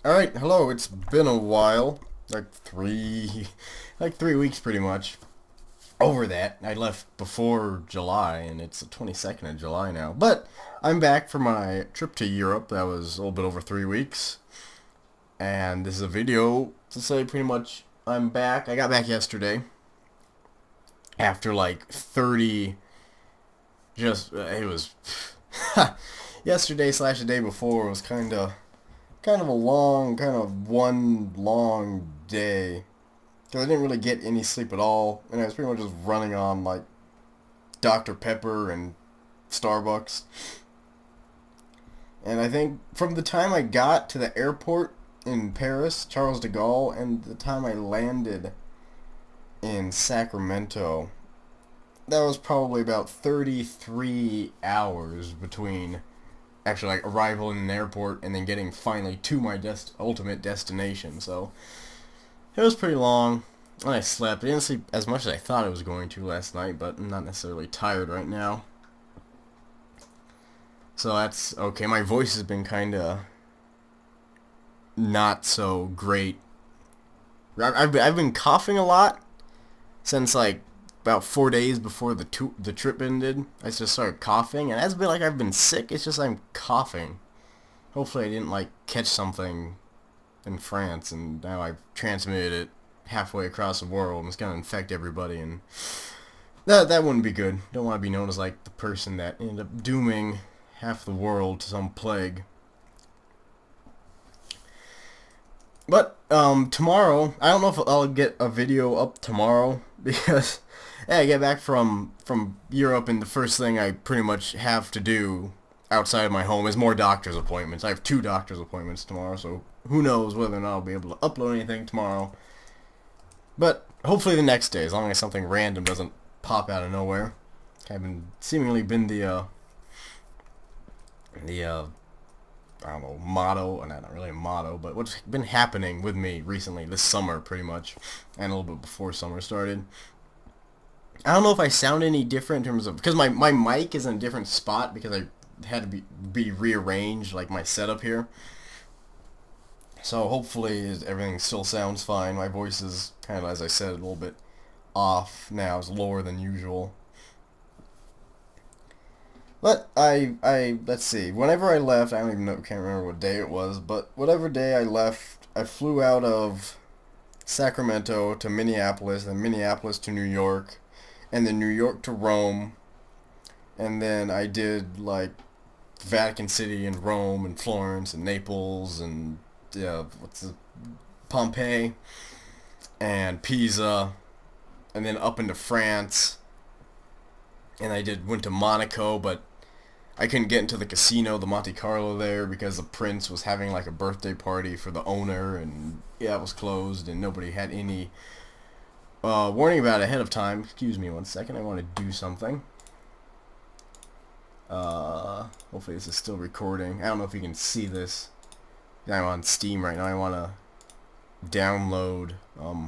Alright, hello, it's been a while. Like 3 weeks pretty much. Over that, I left before July, and it's the 22nd of July now. But I'm back for my trip to Europe. That was a little bit over 3 weeks. And this is a video to say pretty much I'm back. I got back yesterday. After like 30, it was, yesterday slash the day before was kind of a long, kind of one long day. Because I didn't really get any sleep at all. And I was pretty much just running on, like, Dr. Pepper and Starbucks. And I think from the time I got to the airport in Paris, Charles de Gaulle, and the time I landed in Sacramento, that was probably about 33 hours between actually like arrival in an airport and then getting finally to my ultimate destination. So it was pretty long. And I slept. I didn't sleep as much as I thought I was going to last night, but I'm not necessarily tired right now. So that's okay. My voice has been kind of not so great. I've been coughing a lot since like about 4 days before the trip ended. I just started coughing, and it hasn't been like I've been sick. It's just I'm coughing. Hopefully I didn't like catch something in France, and now I've transmitted it halfway across the world, and it's gonna infect everybody, and that wouldn't be good. Don't want to be known as like the person that ended up dooming half the world to some plague. But tomorrow, I don't know if I'll get a video up tomorrow because I get back from Europe, and the first thing I pretty much have to do outside of my home is more doctor's appointments. I have 2 doctor's appointments tomorrow, so who knows whether or not I'll be able to upload anything tomorrow. But hopefully the next day, as long as something random doesn't pop out of nowhere. I've seemingly been the I don't know, motto, and not really a motto, but what's been happening with me recently, this summer pretty much, and a little bit before summer started. I don't know if I sound any different in terms of, because my mic is in a different spot because I had to be rearranged, like my setup here. So hopefully everything still sounds fine. My voice is kind of, as I said, a little bit off now. It's lower than usual. But let's see. Whenever I left, I don't even know, can't remember what day it was, but whatever day I left, I flew out of Sacramento to Minneapolis, then Minneapolis to New York, and then New York to Rome, and then I did like Vatican City and Rome and Florence and Naples and Pompeii and Pisa, and then up into France, and I went to Monaco, but I couldn't get into the casino, the Monte Carlo there, because the prince was having like a birthday party for the owner, and yeah, it was closed, and nobody had any warning about it ahead of time. Excuse me one second, I want to do something. Hopefully this is still recording. I don't know if you can see this. I'm on Steam right now. I want to download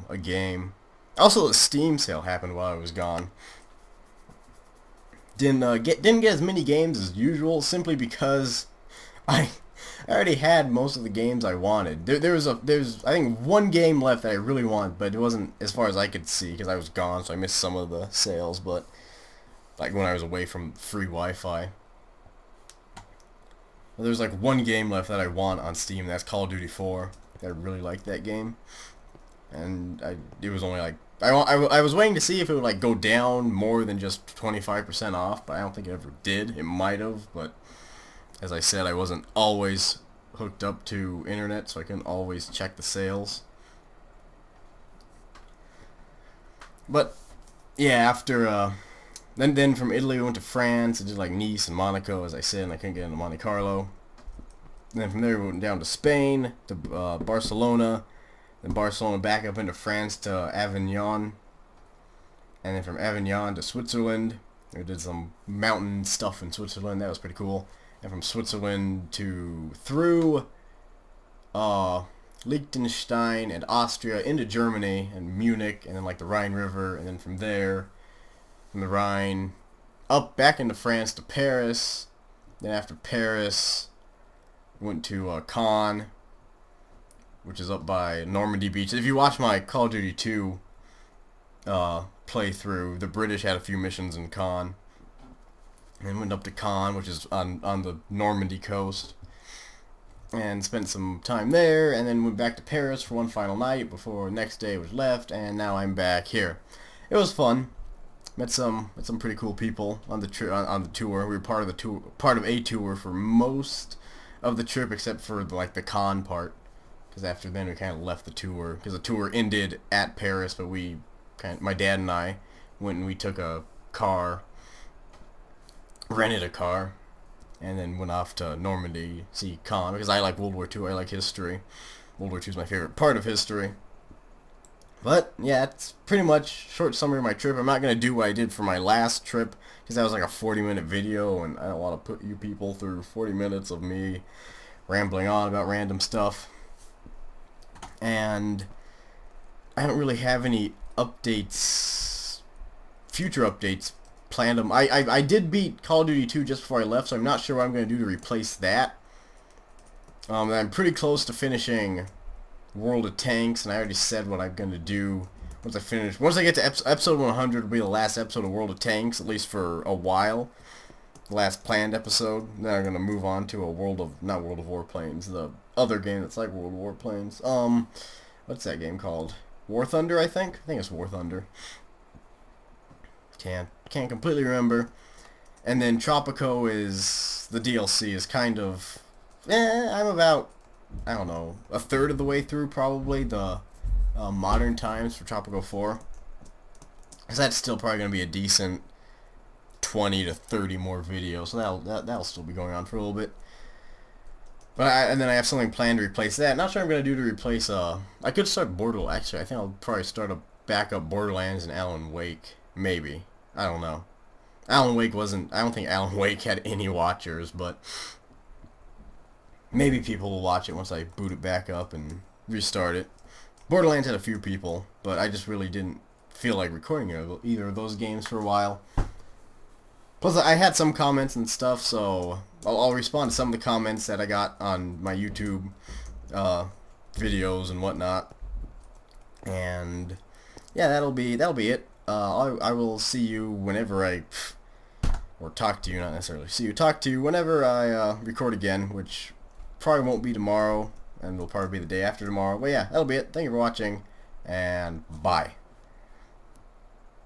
a game. Also, the Steam sale happened while I was gone. Didn't get as many games as usual, simply because I already had most of the games I wanted. There's I think one game left that I really want, but it wasn't as far as I could see because I was gone, so I missed some of the sales. But like when I was away from free Wi-Fi, there's like one game left that I want on Steam. And that's Call of Duty 4. I really like that game, and it was only like. I was waiting to see if it would like go down more than just 25% off, but I don't think it ever did. It might have, but as I said, I wasn't always hooked up to internet, so I couldn't always check the sales. But yeah, after then from Italy we went to France and did like Nice and Monaco, as I said, and I couldn't get into Monte Carlo. And then from there we went down to Spain, to Barcelona. Then Barcelona back up into France to Avignon, and then from Avignon to Switzerland. We did some mountain stuff in Switzerland. That was pretty cool. And from Switzerland through Liechtenstein and Austria into Germany and Munich, and then like the Rhine River, and then from there, from the Rhine up back into France to Paris. Then after Paris, went to Cannes, which is up by Normandy Beach. If you watch my Call of Duty 2 playthrough, the British had a few missions in Caen. And went up to Caen, which is on the Normandy coast, and spent some time there, and then went back to Paris for one final night before the next day was left, and now I'm back here. It was fun. Met some pretty cool people on the on the tour. We were part of a tour for most of the trip, except for the Caen part, because after then we kind of left the tour because the tour ended at Paris. But my dad and I went and we took a car, rented a car, and then went off to Normandy to see Caen because I like World War II. I like history. World War II is my favorite part of history. But yeah, it's pretty much short summary of my trip. I'm not gonna do what I did for my last trip because that was like a 40-minute video, and I don't want to put you people through 40 minutes of me rambling on about random stuff. And I don't really have any updates, future updates planned them. I did beat Call of Duty 2 just before I left, so I'm not sure what I'm going to do to replace that. I'm pretty close to finishing World of Tanks, and I already said what I'm going to do once I finish. Once I get to episode 100, will be the last episode of World of Tanks, at least for a while. The last planned episode. Then I'm going to move on to not World of Warplanes, the other game that's like World of Warplanes. What's that game called? War Thunder, I think? I think it's War Thunder. Can't completely remember. And then Tropico is the DLC is kind of I'm about, I don't know, a third of the way through probably the modern times for Tropico 4. Because that's still probably going to be a decent 20 to 30 more videos. So that'll still be going on for a little bit. But and then I have something planned to replace that. Not sure what I'm going to do to replace I could start Borderlands. Actually, I think I'll probably start a backup Borderlands and Alan Wake. Maybe. I don't know. Alan Wake wasn't... I don't think Alan Wake had any watchers, but maybe people will watch it once I boot it back up and restart it. Borderlands had a few people, but I just really didn't feel like recording either of those games for a while. Plus, I had some comments and stuff, so I'll respond to some of the comments that I got on my YouTube videos and whatnot. And yeah, that'll be it. I will see you whenever talk to you whenever I record again, which probably won't be tomorrow, and will probably be the day after tomorrow. But yeah, that'll be it. Thank you for watching, and bye.